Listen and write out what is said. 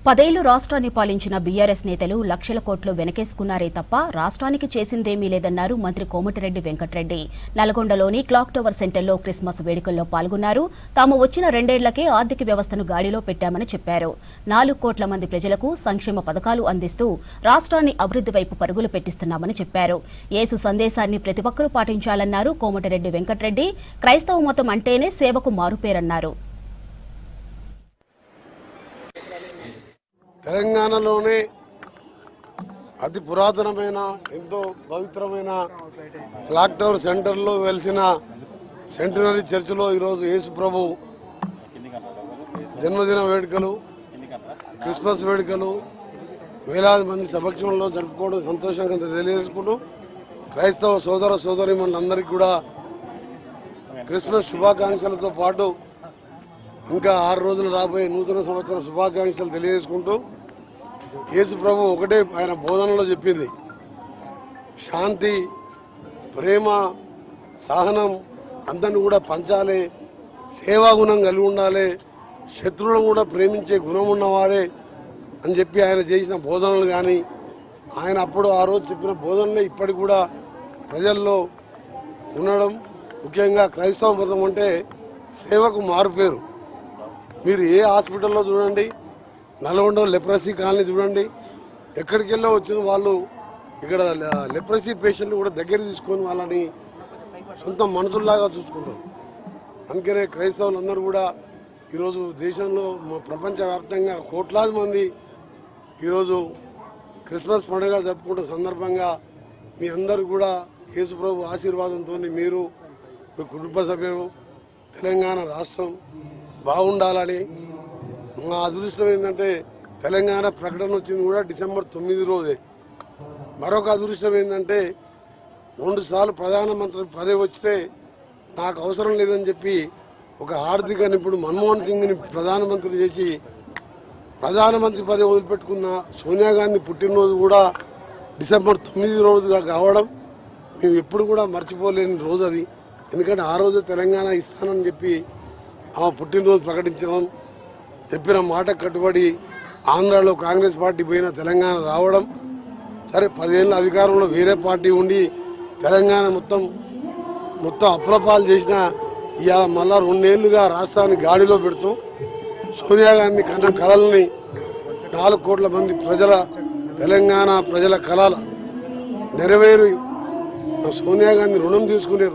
10 రాష్ట్రాన్ని పాలించిన బీఆర్ఎస్ నేతలు లక్షల కోట్లు వెనకేసుకున్నారే తప్ప రాష్ట్రానికి చేసిందేమీ లేదన్నారు మంత్రి కోమటిరెడ్డి వెంకటరెడ్డి. నల్గొండలోని క్లాక్ టవర్ సెంటర్లో క్రిస్మస్ వేడుకల్లో పాల్గొన్నారు. తాము వచ్చిన 2 ఏళ్లకే ఆర్థిక వ్యవస్థను గాడిలో పెట్టామని చెప్పారు. 4 కోట్ల మంది ప్రజలకు సంక్షేమ పథకాలు అందిస్తూ రాష్ట్రాన్ని అభివృద్ధి వైపు పరుగులు పెట్టిస్తున్నామని చెప్పారు. యేసు సందేశాన్ని ప్రతి ఒక్కరూ పాటించాలన్నారు కోమటిరెడ్డి వెంకటరెడ్డి. క్రైస్తవ మతం అంటేనే సేవకు మారుపేరన్నారు. తెలంగాణలోనే అతి పురాతనమైన ఎంతో పవిత్రమైన క్లాక్ టవర్ సెంటర్లో వెలిసిన సెంటనరీ చర్చిలో ఈరోజు యేసు ప్రభు జన్మదిన వేడుకలు, క్రిస్మస్ వేడుకలు వేలాది మంది సమక్షంలో జరుపుకోవడం సంతోషంగా తెలియజేసుకుంటూ క్రైస్తవ సోదర సోదరీమణులందరికీ కూడా క్రిస్మస్ శుభాకాంక్షలతో పాటు ఇంకా 6 రోజులు రాబోయే నూతన సంవత్సరం శుభాకాంక్షలు తెలియజేసుకుంటూ యేసు ప్రభు ఒకటే ఆయన బోధనలో చెప్పింది, శాంతి, ప్రేమ, సహనం అందరిని కూడా పంచాలి, సేవాగుణం కలిగి ఉండాలి, శత్రువులను కూడా ప్రేమించే గుణం ఉన్నవాడే అని చెప్పి ఆయన చేసిన బోధనలు కానీ ఆయన అప్పుడు ఆ రోజు చెప్పిన బోధనలే ఇప్పటికి కూడా ప్రజల్లో ఉండడం. ముఖ్యంగా క్రైస్తవ మతం అంటే సేవకు మారుపేరు. మీరు ఏ హాస్పిటల్లో చూడండి, నల్గొండ లెప్రసీ కాలనీ చూడండి, ఎక్కడికి వెళ్ళో వచ్చిన వాళ్ళు ఇక్కడ లెప్రసీ పేషెంట్ని కూడా దగ్గర తీసుకొని వాళ్ళని సొంత మనుషుల్లాగా చూసుకుంటారు. అందుకనే క్రైస్తవులందరూ కూడా ఈరోజు దేశంలో ప్రపంచవ్యాప్తంగా కోట్లాది మంది ఈరోజు క్రిస్మస్ పండుగ జరుపుకుంటున్న సందర్భంగా మీ అందరూ కూడా యేసు ప్రభు ఆశీర్వాదంతో మీరు మీ కుటుంబ సభ్యులు తెలంగాణ రాష్ట్రం బాగుండాలని. మా అదృష్టం ఏంటంటే తెలంగాణ ప్రకటన వచ్చింది కూడా డిసెంబర్ 9 రోజే. మరొక అదృష్టం ఏంటంటే 2 సార్లు ప్రధానమంత్రి పదవి వచ్చితే నాకు అవసరం లేదని చెప్పి ఒక ఆర్థిక నిపుణుడు మన్మోహన్ సింగ్ని ప్రధానమంత్రి చేసి ప్రధానమంత్రి పదవి వదిలిపెట్టుకున్న సోనియా గాంధీ పుట్టినరోజు కూడా డిసెంబర్ 9 రోజుగా కావడం మేము ఎప్పుడు కూడా మర్చిపోలేని రోజు అది. ఎందుకంటే ఆ రోజు తెలంగాణ ఇస్తానని చెప్పి ఆమె పుట్టినరోజు ప్రకటించడం, చెప్పిన మాట కట్టుబడి ఆంధ్రాలో కాంగ్రెస్ పార్టీ పోయిన తెలంగాణ రావడం. సరే 10 ఏళ్ళ అధికారంలో వేరే పార్టీ ఉండి తెలంగాణ మొత్తం అప్రపాలు చేసిన ఇవాళ మళ్ళా 2 ఏళ్లుగా రాష్ట్రాన్ని గాడిలో పెడుతూ సోనియా గాంధీ కన్న కళల్ని 4 కోట్ల మంది ప్రజల తెలంగాణ ప్రజల కళల నెరవేరు సోనియా గాంధీ రుణం తీసుకునే